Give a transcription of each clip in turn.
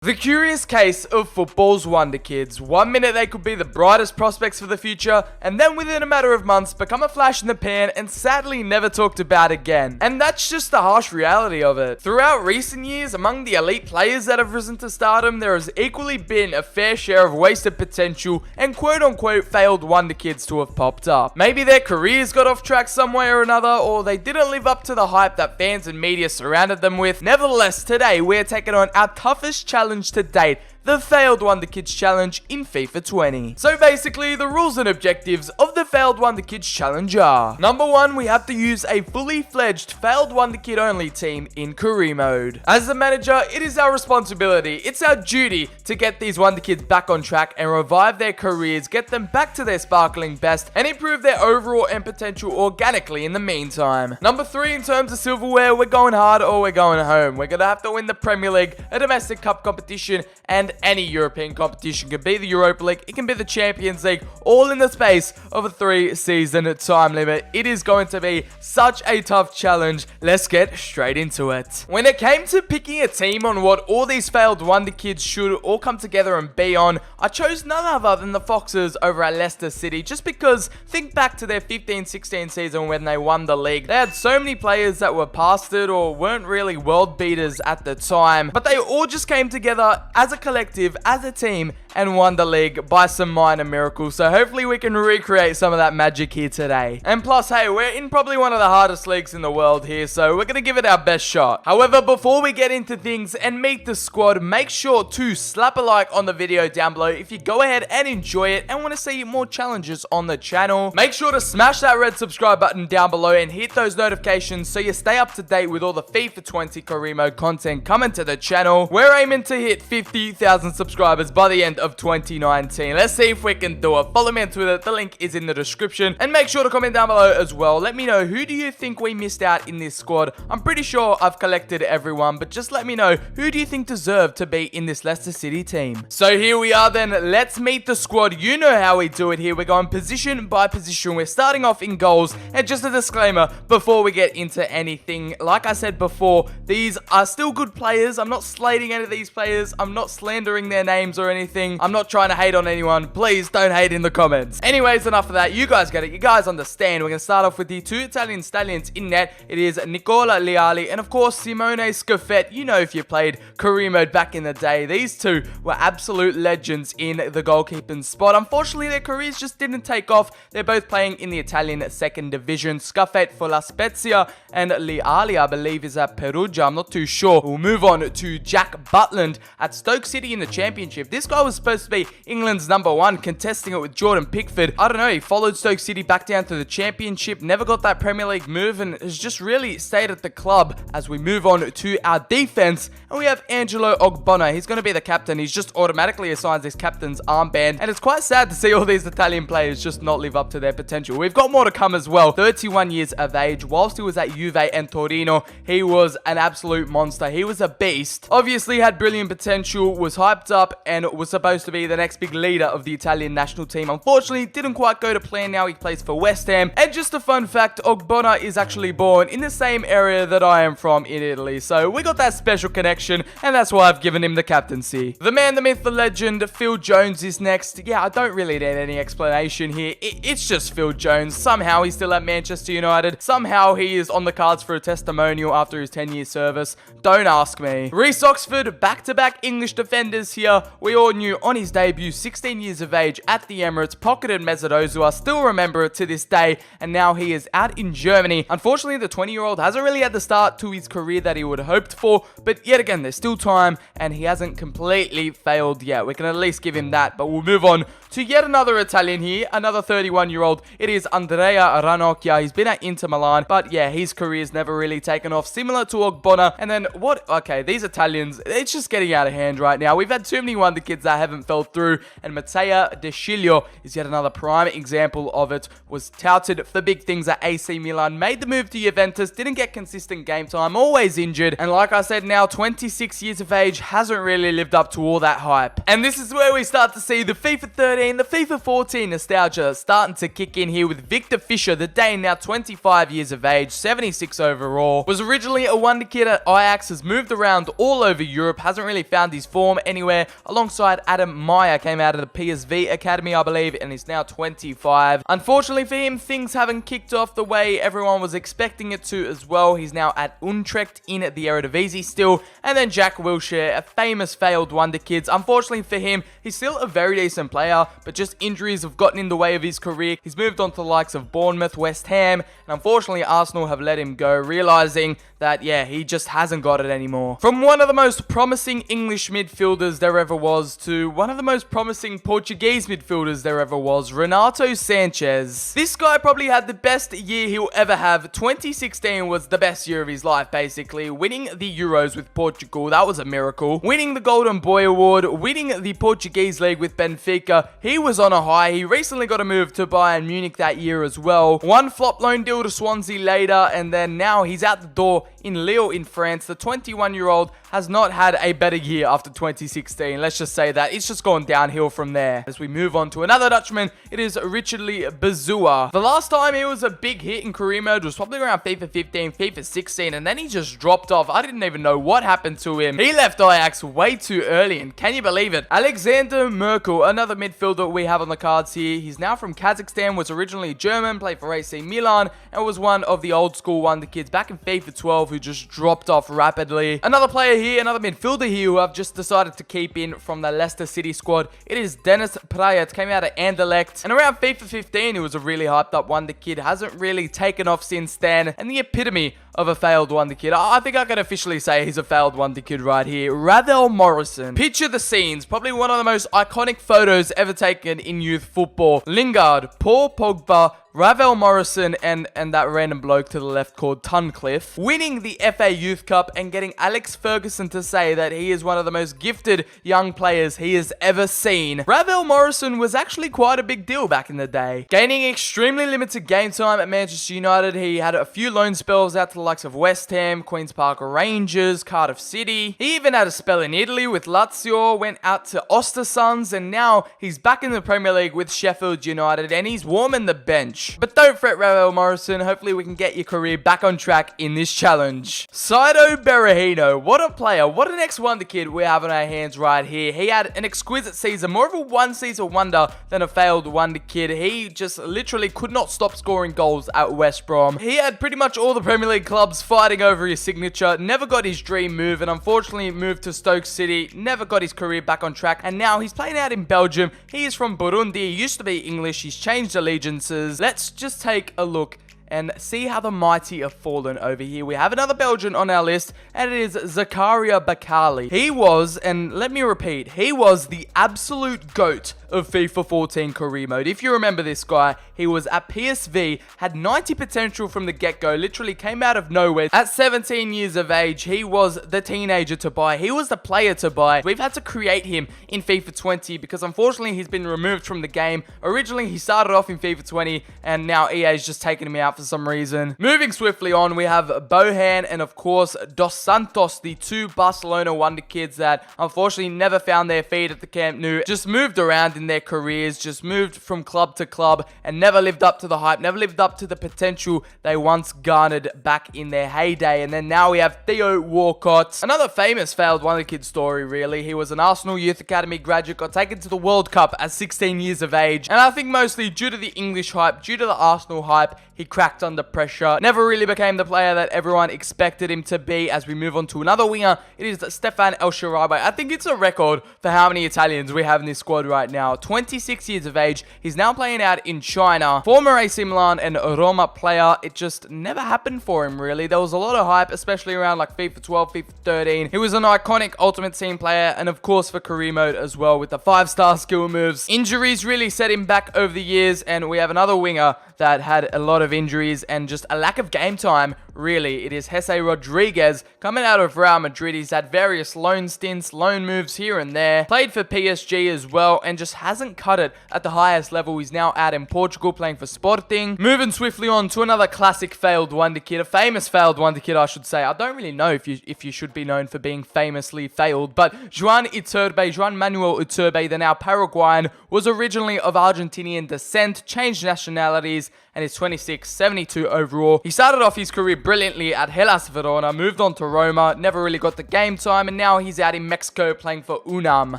The curious case of football's wonder kids. 1 minute they could be the brightest prospects for the future, and then within a matter of months become a flash in the pan and sadly never talked about again. And that's just the harsh reality of it. Throughout recent years, among the elite players that have risen to stardom, there has equally been a fair share of wasted potential and quote-unquote failed wonder kids to have popped up. Maybe their careers got off track some way or another, or they didn't live up to the hype that fans and media surrounded them with. Nevertheless, today we're taking on our toughest challenge to date, the Failed Wonderkids Challenge in FIFA 20. So basically, the rules and objectives of the Failed Wonderkids Challenge are: number 1, we have to use a fully fledged Failed Wonderkid only team in career mode. As the manager, it is our responsibility, it's our duty to get these Wonderkids back on track and revive their careers, get them back to their sparkling best, and improve their overall and potential organically in the meantime. Number 3, in terms of silverware, we're going hard or we're going home. We're gonna have to win the Premier League, a domestic cup competition, and any European competition. It can be the Europa League, it can be the Champions League, all in the space of a 3-season time limit. It is going to be such a tough challenge. Let's get straight into it. When it came to picking a team on what all these failed wonder kids should all come together and be on, I chose none other than the Foxes over at Leicester City, just because think back to their 15-16 season when they won the league. They had so many players that were past it or weren't really world beaters at the time, but they all just came together as a collective, as a team, and won the league by some minor miracles. So hopefully we can recreate some of that magic here today. And plus, hey, we're in probably one of the hardest leagues in the world here, so we're gonna give it our best shot. However, before we get into things and meet the squad, make sure to slap a like on the video down below if you go ahead and enjoy it and want to see more challenges on the channel. Make sure to smash that red subscribe button down below and hit those notifications so you stay up to date with all the FIFA 20 career mode content coming to the channel. We're aiming to hit 50,000 subscribers by the end of 2019. Let's see if we can do it. Follow me on Twitter, the link is in the description, and make sure to comment down below as well. Let me know, who do you think we missed out in this squad? I'm pretty sure I've collected everyone, but just let me know, who do you think deserved to be in this Leicester City team? So here we are then, let's meet the squad. You know how we do it here. We're going position by position. We're starting off in goals, and just a disclaimer before we get into anything, like I said before, these are still good players. I'm not slating any of these players. I'm not slandering their names or anything. I'm not trying to hate on anyone. Please don't hate in the comments. Anyways, enough of that. You guys get it. You guys understand. We're going to start off with the two Italian stallions in net. It is Nicola Leali and, of course, Simone Scoffet. You know, if you played career mode back in the day, these two were absolute legends in the goalkeeping spot. Unfortunately, their careers just didn't take off. They're both playing in the Italian second division. Scoffet for La Spezia and Leali, I believe, is at Perugia. I'm not too sure. We'll move on to Jack Butland at Stoke City in the Championship. This guy was supposed to be England's #1, contesting it with Jordan Pickford. I don't know, he followed Stoke City back down to the Championship, never got that Premier League move, and has just really stayed at the club. As we move on to our defense, and we have Angelo Ogbonna. He's going to be the captain. He's just automatically assigned his captain's armband, and it's quite sad to see all these Italian players just not live up to their potential. We've got more to come as well. 31 years of age. Whilst he was at Juve and Torino, he was an absolute monster. He was a beast. Obviously had brilliant potential, was hyped up, and was supposed to be the next big leader of the Italian national team. Unfortunately, didn't quite go to plan. Now he plays for West Ham. And just a fun fact, Ogbonna is actually born in the same area that I am from in Italy. So we got that special connection, and that's why I've given him the captaincy. The man, the myth, the legend, Phil Jones is next. Yeah, I don't really need any explanation here. It's just Phil Jones. Somehow he's still at Manchester United. Somehow he is on the cards for a testimonial after his 10-year service. Don't ask me. Reece Oxford, back-to-back English defenders here. We all knew on his debut, 16 years of age at the Emirates, pocketed Mesut Ozil. I still remember it to this day, and now he is out in Germany. Unfortunately, the 20-year-old hasn't really had the start to his career that he would have hoped for, but yet again, there's still time, and he hasn't completely failed yet. We can at least give him that, but we'll move on to yet another Italian here, another 31-year-old. It is Andrea Ranocchia. He's been at Inter Milan, but yeah, his career's never really taken off, similar to Ogbonna. And then what? Okay, these Italians, it's just getting out of hand right now. We've had too many wonder kids that haven't fell through, and Matteo De Sciglio is yet another prime example of it. Was touted for big things at AC Milan, made the move to Juventus, didn't get consistent game time, always injured, and like I said, now 26 years of age, hasn't really lived up to all that hype. And this is where we start to see the FIFA 13, the FIFA 14 nostalgia starting to kick in here with Victor Fischer, the Dane, now 25 years of age, 76 overall. Was originally a wonder kid at Ajax, has moved around all over Europe, hasn't really found his form, anywhere. Alongside Adam Meyer, came out of the PSV Academy, I believe, and is now 25. Unfortunately for him, things haven't kicked off the way everyone was expecting it to as well. He's now at Utrecht in the Eredivisie still. And then Jack Wilshere, a famous failed Wonderkids. Unfortunately for him, he's still a very decent player, but just injuries have gotten in the way of his career. He's moved on to the likes of Bournemouth, West Ham, and unfortunately Arsenal have let him go, realizing that, yeah, he just hasn't got it anymore. From one of the most promising English midfielders there ever was to one of the most promising Portuguese midfielders there ever was, Renato Sanchez. This guy probably had the best year he'll ever have. 2016 was the best year of his life, basically. Winning the Euros with Portugal, that was a miracle. Winning the Golden Boy Award, winning the Portuguese League with Benfica, he was on a high. He recently got a move to Bayern Munich that year as well. One flop loan deal to Swansea later, and then now he's out the door in Lille in France. The 21-year-old has not had a better year after 2016. Let's just say that. It's just gone downhill from there. As we move on to another Dutchman, it is Richard Lee Bazua. The last time he was a big hit in career mode was probably around FIFA 15, FIFA 16, and then he just dropped off. I didn't even know what happened to him. He left Ajax way too early, and can you believe it? Alexander Merkel, another midfielder we have on the cards here. He's now from Kazakhstan, was originally German, played for AC Milan, and was one of the old school Wonderkids back in FIFA 12 who just dropped off rapidly. Another player here, another midfielder here who I've just decided to keep in from the Leicester City squad. It is Dennis Praet, came out of Anderlecht, and around FIFA 15 he was a really hyped up Wonderkid, hasn't really taken off since then, and the epitome of a failed Wonderkid. I think I can officially say he's a failed Wonderkid right here. Ravel Morrison. Picture the scenes, probably one of the most iconic photos ever taken in youth football. Lingard, Paul Pogba, Ravel Morrison, and that random bloke to the left called Tunnicliffe, winning the FA Youth Cup and getting Alex Ferguson to say that he is one of the most gifted young players he has ever seen. Ravel Morrison was actually quite a big deal back in the day. Gaining extremely limited game time at Manchester United, he had a few loan spells out to the likes of West Ham, Queen's Park Rangers, Cardiff City. He even had a spell in Italy with Lazio, went out to Ostersunds, and now he's back in the Premier League with Sheffield United, and he's warming the bench. But don't fret, Ravel Morrison. Hopefully we can get your career back on track in this challenge. Saido Berahino. What a player. What an ex-Wonderkid we have on our hands right here. He had an exquisite season. More of a one-season wonder than a failed Wonderkid. He just literally could not stop scoring goals at West Brom. He had pretty much all the Premier League clubs fighting over his signature. Never got his dream move, and unfortunately moved to Stoke City. Never got his career back on track, and now he's playing out in Belgium. He is from Burundi. He used to be English. He's changed allegiances. Let's just take a look and see how the mighty have fallen over here. We have another Belgian on our list, and it is Zakaria Bakali. He was, and let me repeat, he was the absolute GOAT of FIFA 14 career mode. If you remember this guy, he was at PSV, had 90 potential from the get-go, literally came out of nowhere. At 17 years of age, he was the teenager to buy. He was the player to buy. We've had to create him in FIFA 20 because unfortunately he's been removed from the game. Originally, he started off in FIFA 20, and now EA's just taken him out for some reason. Moving swiftly on, we have Bohan and of course Dos Santos, the two Barcelona Wonderkids that unfortunately never found their feet at the Camp Nou, just moved around in their careers, just moved from club to club and never lived up to the hype, never lived up to the potential they once garnered back in their heyday. And then now we have Theo Walcott, another famous failed Wonderkid story really. He was an Arsenal Youth Academy graduate, got taken to the World Cup at 16 years of age, and I think mostly due to the English hype, due to the Arsenal hype, he cracked under pressure. Never really became the player that everyone expected him to be. As we move on to another winger, it is Stefan El Shaarawy. I think it's a record for how many Italians we have in this squad right now. 26 years of age. He's now playing out in China. Former AC Milan and Roma player. It just never happened for him, really. There was a lot of hype, especially around like FIFA 12, FIFA 13. He was an iconic Ultimate Team player, and of course for career mode as well with the 5-star skill moves. Injuries really set him back over the years, and we have another winger that had a lot of injuries and just a lack of game time, really. It is Jesse Rodriguez coming out of Real Madrid. He's had various loan stints, loan moves here and there. Played for PSG as well and just hasn't cut it at the highest level. He's now out in Portugal playing for Sporting. Moving swiftly on to another classic failed Wonderkid, a famous failed Wonderkid, I should say. I don't really know if you should be known for being famously failed, but Juan Manuel Iturbe, the now Paraguayan, was originally of Argentinian descent, changed nationalities, and is 26, 72 overall. He started off his career brilliantly at Hellas Verona, moved on to Roma, never really got the game time, and now he's out in Mexico playing for UNAM.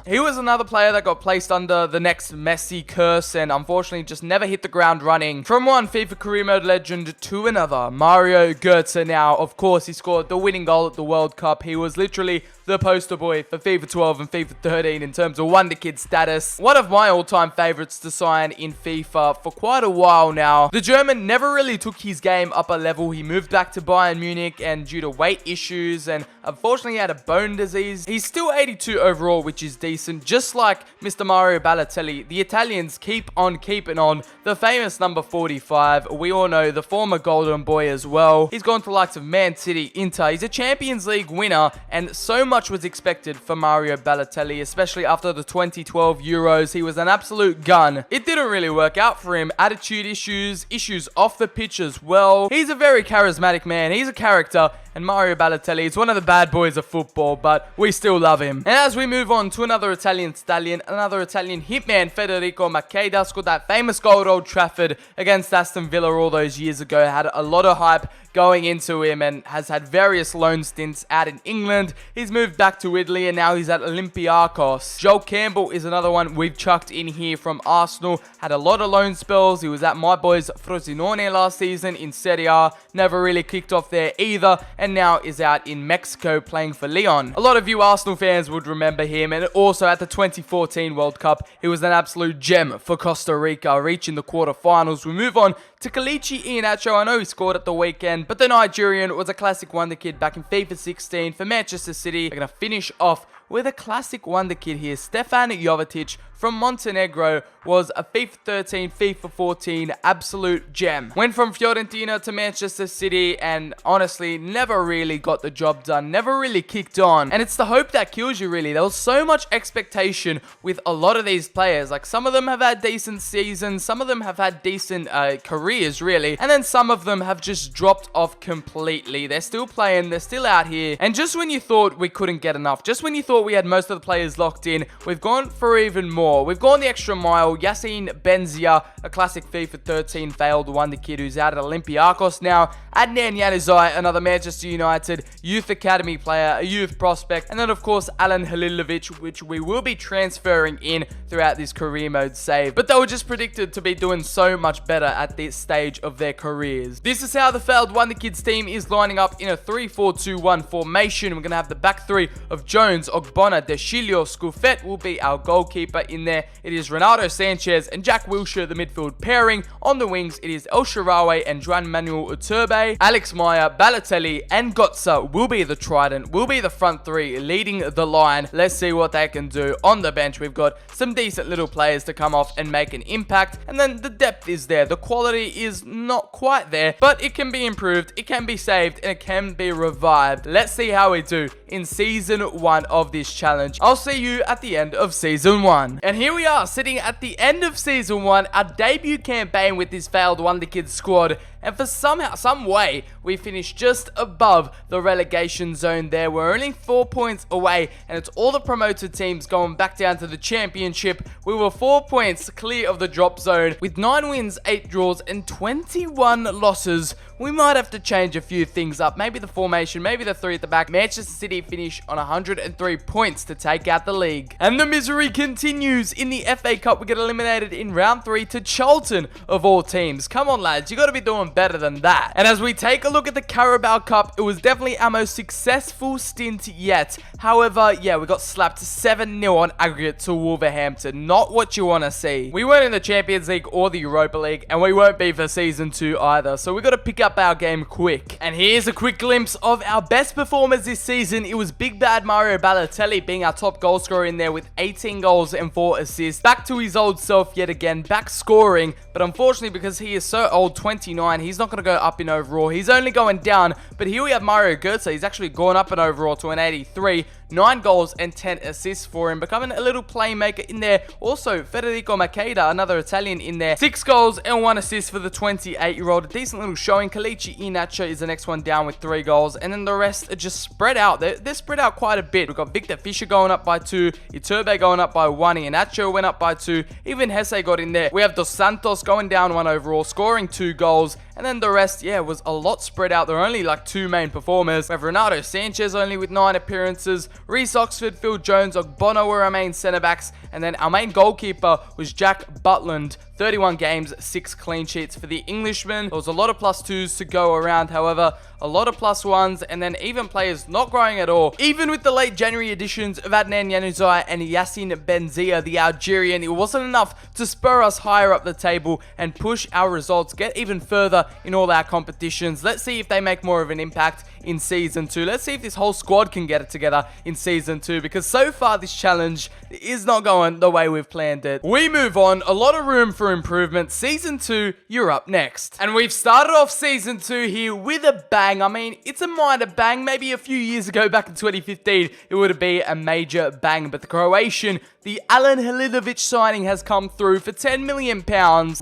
He was another player that got placed under the next Messi curse and unfortunately just never hit the ground running. From one FIFA career mode legend to another, Mario Götze now. Of course, he scored the winning goal at the World Cup. He was literally the poster boy for FIFA 12 and FIFA 13 in terms of Wonder Kid status. One of my all-time favorites to sign in FIFA for quite a while now. The German never really took his game up a level. He moved back to Bayern Munich and due to weight issues and unfortunately had a bone disease. He's still 82 overall, which is decent. Just like Mr. Mario Balotelli, the Italians keep on keeping on. The famous number 45. We all know the former golden boy as well. He's gone to the likes of Man City, Inter. He's a Champions League winner and so much was expected for Mario Balotelli, especially after the 2012 Euros. He was an absolute gun. It didn't really work out for him. Attitude issues off the pitch as well. He's a very charismatic man. He's a character. And Mario Balotelli is one of the bad boys of football, but we still love him. And as we move on to another Italian stallion, another Italian hitman, Federico Macheda, scored that famous goal at Old Trafford against Aston Villa all those years ago. Had a lot of hype going into him and has had various loan stints out in England. He's moved back to Italy and now he's at Olympiacos. Joel Campbell is another one we've chucked in here from Arsenal. Had a lot of loan spells. He was at my boys Frosinone last season in Serie A. Never really kicked off there either. And now is out in Mexico playing for Leon. A lot of you Arsenal fans would remember him, and also at the 2014 World Cup, he was an absolute gem for Costa Rica, reaching the quarterfinals. We move on to Kelechi Iheanacho. I know he scored at the weekend, but the Nigerian was a classic wonder kid back in FIFA 16 for Manchester City. They're going to finish off with a classic wonder kid here. Stefan Jovetic from Montenegro was a FIFA 13, FIFA 14 absolute gem. Went from Fiorentina to Manchester City and honestly never really got the job done, never really kicked on. And it's the hope that kills you really. There was so much expectation with a lot of these players. Like some of them have had decent seasons, some of them have had decent careers really, and then some of them have just dropped off completely. They're still playing, they're still out here, and just when you thought we couldn't get enough, just when you thought we had most of the players locked in, we've gone for even more. We've gone the extra mile. Yassine Benzia, a classic FIFA 13 failed wonder kid who's out at Olympiacos now. Adnan Januzaj, another Manchester United youth academy player, a youth prospect. And then, of course, Alan Halilovic, which we will be transferring in throughout this career mode save. But they were just predicted to be doing so much better at this stage of their careers. This is how the failed wonder kids team is lining up in a 3-4-2-1 formation. We're going to have the back three of Jones, Ogbonna, Deschilio, Scoufet will be our goalkeeper in there. It is Ronaldo Sanchez and Jack Wilshere, the midfield pairing. On the wings, it is El Shaarawy and Juan Manuel Iturbe. Alex Meyer, Balotelli, and Götze will be the trident, will be the front three leading the line. Let's see what they can do. On the bench, we've got some decent little players to come off and make an impact. And then the depth is there. The quality is not quite there, but it can be improved, it can be saved, and it can be revived. Let's see how we do in Season 1 of this challenge. I'll see you at the end of Season 1. And here we are, sitting at the end of Season 1, our debut campaign with this failed Wonder Kids squad. And for some way, we finished just above the relegation zone there. We're only 4 points away, and it's all the promoted teams going back down to the championship. We were 4 points clear of the drop zone with 9 wins, 8 draws, and 21 losses. We might have to change a few things up. Maybe the formation, maybe the three at the back. Manchester City finish on 103 points to take out the league. And the misery continues. In the FA Cup, we get eliminated in round 3 to Charlton, of all teams. Come on, lads. You got to be doing better than that. And as we take a look at the Carabao Cup, it was definitely our most successful stint yet. However, yeah, we got slapped 7-0 on aggregate to Wolverhampton. Not what you want to see. We weren't in the Champions League or the Europa League, and we won't be for Season 2 either. So we got to pick up our game quick. And here's a quick glimpse of our best performers this season. It was Big Bad Mario Balotelli being our top goal scorer in there with 18 goals and 4 assists. Back to his old self yet again, back scoring. But unfortunately, because he is so old, 29, he's not going to go up in overall. He's only going down. But here we have Mario Götze. He's actually gone up in overall to an 83. 9 goals and 10 assists for him, becoming a little playmaker in there. Also, Federico Macheda, another Italian in there. 6 goals and 1 assist for the 28-year-old. A decent little showing. Kelechi Iheanacho is the next one down with 3 goals. And then the rest are just spread out. They're spread out quite a bit. We've got Victor Fischer going up by 2. Iturbe going up by 1. Iheanacho went up by 2. Even Hesse got in there. We have Dos Santos going down 1 overall, scoring 2 goals. And and then the rest, yeah, was a lot spread out. There were only like 2 main performers. We have Renato Sanchez only with 9 appearances, Reece Oxford, Phil Jones, Ogbono were our main centre backs, and then our main goalkeeper was Jack Butland. 31 games, 6 clean sheets for the Englishman. There was a lot of +2s to go around, however, a lot of +1s, and then even players not growing at all. Even with the late January additions of Adnan Januzaj and Yacine Benzia, the Algerian, it wasn't enough to spur us higher up the table and push our results, get even further in all our competitions. Let's see if they make more of an impact in Season 2. Let's see if this whole squad can get it together in Season 2, because so far this challenge is not going the way we've planned it. We move on. A lot of room for improvement. Season 2, you're up next. And we've started off Season 2 here with a bang. I mean, it's a minor bang. Maybe a few years ago, back in 2015, it would have been a major bang. But the Croatian, the Alen Halilovic signing has come through for £10 million.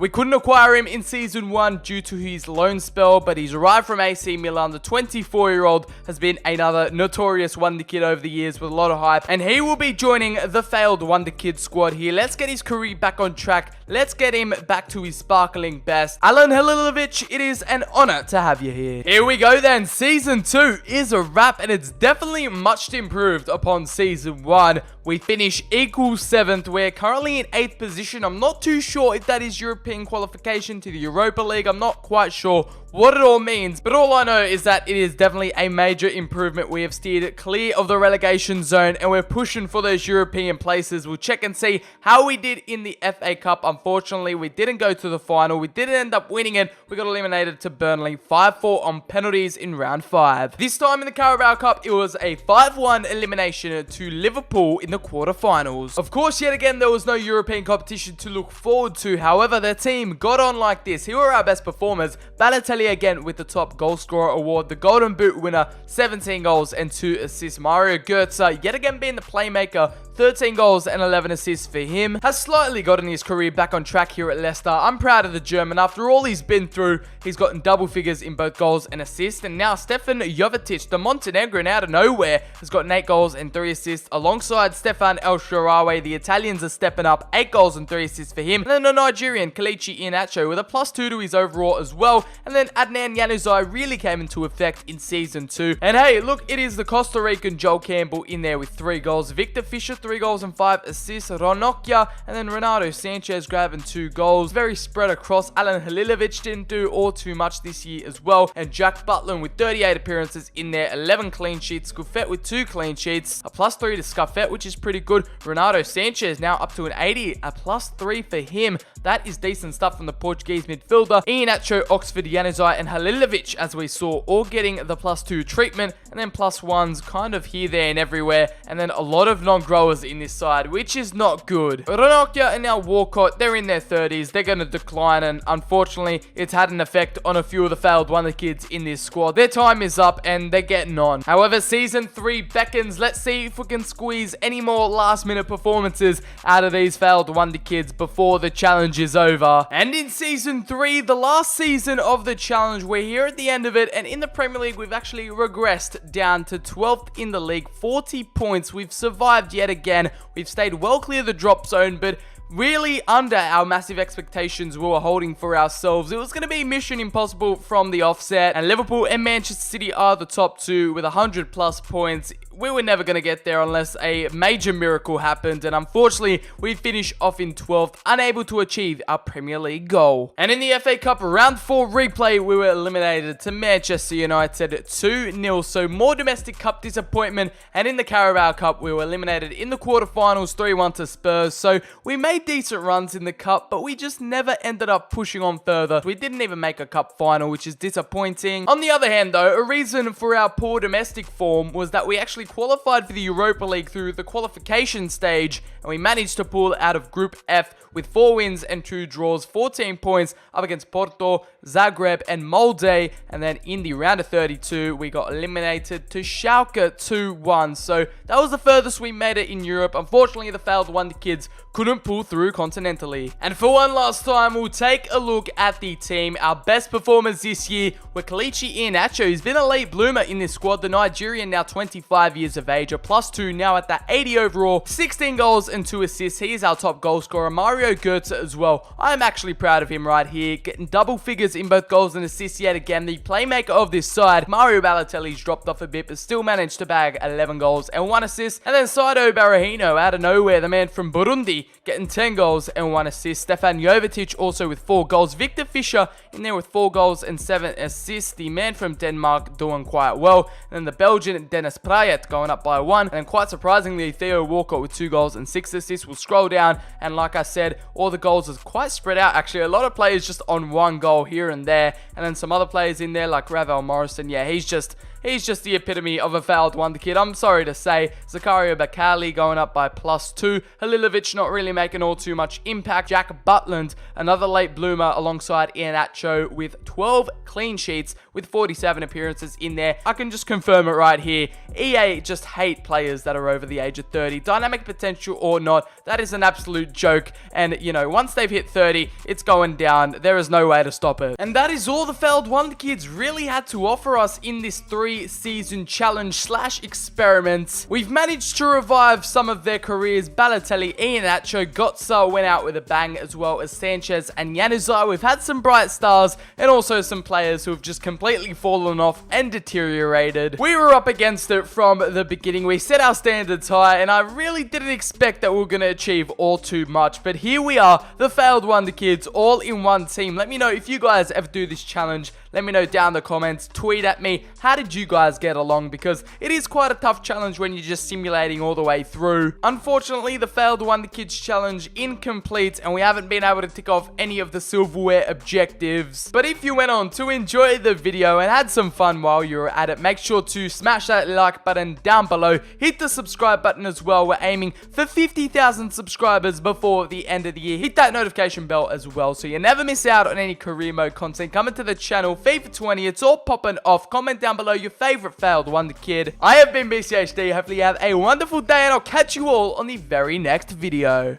We couldn't acquire him in Season 1 due to his loan spell, but he's arrived from AC Milan. The 24-year-old has been another notorious wonder kid over the years with a lot of hype, and he will be joining the Failed Wonderkids squad here. Let's get his career back on track. Let's get him back to his sparkling best. Alen Halilovic, it is an honor to have you here. Here we go then. Season 2 is a wrap, and it's definitely much improved upon Season 1. We finish equal 7th. We're currently in 8th position. I'm not too sure if that is European qualification to the Europa League. I'm not quite sure what it all means, but all I know is that it is definitely a major improvement. We have steered clear of the relegation zone, and we're pushing for those European places. We'll check and see how we did in the FA Cup. Unfortunately, we didn't go to the final. We didn't end up winning it. We got eliminated to Burnley 5-4 on penalties in round 5. This time in the Carabao Cup, it was a 5-1 elimination to Liverpool in the quarterfinals. Of course, yet again, there was no European competition to look forward to. However, the team got on like this. Here were our best performers. Balotelli again with the top goal scorer award, the Golden Boot winner, 17 goals and 2 assists. Mario Götze yet again being the playmaker, 13 goals and 11 assists for him. Has slightly gotten his career back on track here at Leicester. I'm proud of the German. After all he's been through, he's gotten double figures in both goals and assists. And now Stefan Jovetic, the Montenegrin out of nowhere, has gotten 8 goals and 3 assists alongside Stefan El Shaarawy. The Italians are stepping up, 8 goals and 3 assists for him. And then the Nigerian Kelechi Iheanacho with a +2 to his overall as well. And then Adnan Januzaj really came into effect in Season 2. And hey, look, it is the Costa Rican Joel Campbell in there with 3 goals. Victor Fisher, 3 goals and 5 assists. Ranocchia and then Renato Sanchez grabbing 2 goals. Very spread across. Alen Halilovic didn't do all too much this year as well. And Jack Butland with 38 appearances in there, 11 clean sheets. Scuffet with 2 clean sheets. A +3 to Scuffet, which is pretty good. Renato Sanchez now up to an 80, a +3 for him. That is decent stuff from the Portuguese midfielder. Iheanacho, Oxford, Januzaj and Halilovic, as we saw, all getting the +2 treatment, and then +1s kind of here, there and everywhere, and then a lot of non-growers in this side, which is not good. Ranocchia and now Walcott, they're in their 30s, they're going to decline, and unfortunately, it's had an effect on a few of the Failed Wonder Kids in this squad. Their time is up, and they're getting on. However, Season 3 beckons. Let's see if we can squeeze any more last-minute performances out of these Failed Wonder Kids before the challenge is over. And in Season 3, the last season of the challenge, we're here at the end of it, and in the Premier League, we've actually regressed down to 12th in the league, 40 points. We've survived yet again. We've stayed well clear of the drop zone, but really under our massive expectations we were holding for ourselves. It was going to be mission impossible from the offset, and Liverpool and Manchester City are the top 2 with 100+ points. We were never going to get there unless a major miracle happened, and unfortunately we finish off in 12th, unable to achieve our Premier League goal. And in the FA Cup round 4 replay, we were eliminated to Manchester United 2-0, so more domestic cup disappointment. And in the Carabao Cup, we were eliminated in the quarterfinals 3-1 to Spurs, so we made decent runs in the cup, but we just never ended up pushing on further. We didn't even make a cup final, which is disappointing. On the other hand though, a reason for our poor domestic form was that we actually qualified for the Europa League through the qualification stage, and we managed to pull out of Group F with 4 wins and 2 draws, 14 points up against Porto, Zagreb and Molde. And then in the round of 32, we got eliminated to Schalke 2-1. So that was the furthest we made it in Europe. Unfortunately, the Failed Wonder Kids couldn't pull through continentally. And for one last time, we'll take a look at the team. Our best performers this year were Kelechi Iheanacho. He's been a late bloomer in this squad. The Nigerian, now 25 years of age, a +2 now at that 80 overall, 16 goals and 2 assists. He is our top goal scorer. Mario Götze as well. I'm actually proud of him right here, getting double figures in both goals and assists yet again. The playmaker of this side, Mario Balotelli's dropped off a bit, but still managed to bag 11 goals and 1 assist. And then Saido Barahino, out of nowhere, the man from Burundi, getting 10 goals and 1 assist. Stefan Jovetic also with 4 goals. Victor Fischer in there with 4 goals and 7 assists. The man from Denmark doing quite well. And then the Belgian Dennis Prayet going up by 1. And then quite surprisingly, Theo Walcott with 2 goals and 6 assists. We'll scroll down, and like I said, all the goals is quite spread out. Actually, a lot of players just on 1 goal here and there. And then some other players in there like Ravel Morrison. Yeah, he's just the epitome of a failed wonder kid, I'm sorry to say. Zakaria Bakali going up by +2. Halilovic not really making all too much impact. Jack Butland, another late bloomer alongside Iheanacho with 12 clean sheets with 47 appearances in there. I can just confirm it right here. EA just hate players that are over the age of 30. Dynamic potential or not, that is an absolute joke. And, you know, once they've hit 30, it's going down. There is no way to stop it. And that is all the failed wonder kids really had to offer us in this 3-season challenge / experiment. We've managed to revive some of their careers. Balotelli, Iheanacho, Götze went out with a bang, as well as Sanchez and Januzaj. We've had some bright stars and also some players who have just completely fallen off and deteriorated. We were up against it from the beginning. We set our standards high, and I really didn't expect that we were going to achieve all too much. But here we are, the failed wonder kids, all in one team. Let me know if you guys ever do this challenge. Let me know down in the comments. Tweet at me. How did you guys get along? Because it is quite a tough challenge when you're just simulating all the way through. Unfortunately, the failed wonder kids challenge incomplete, and we haven't been able to tick off any of the silverware objectives. But if you went on to enjoy the video and had some fun while you were at it, make sure to smash that like button down below. Hit the subscribe button as well. We're aiming for 50,000 subscribers before the end of the year. Hit that notification bell as well, so you never miss out on any career mode content coming to the channel. FIFA 20, it's all popping off. Comment down below your favorite failed wonder kid. I have been BCHD. Hopefully you have a wonderful day, and I'll catch you all on the very next video.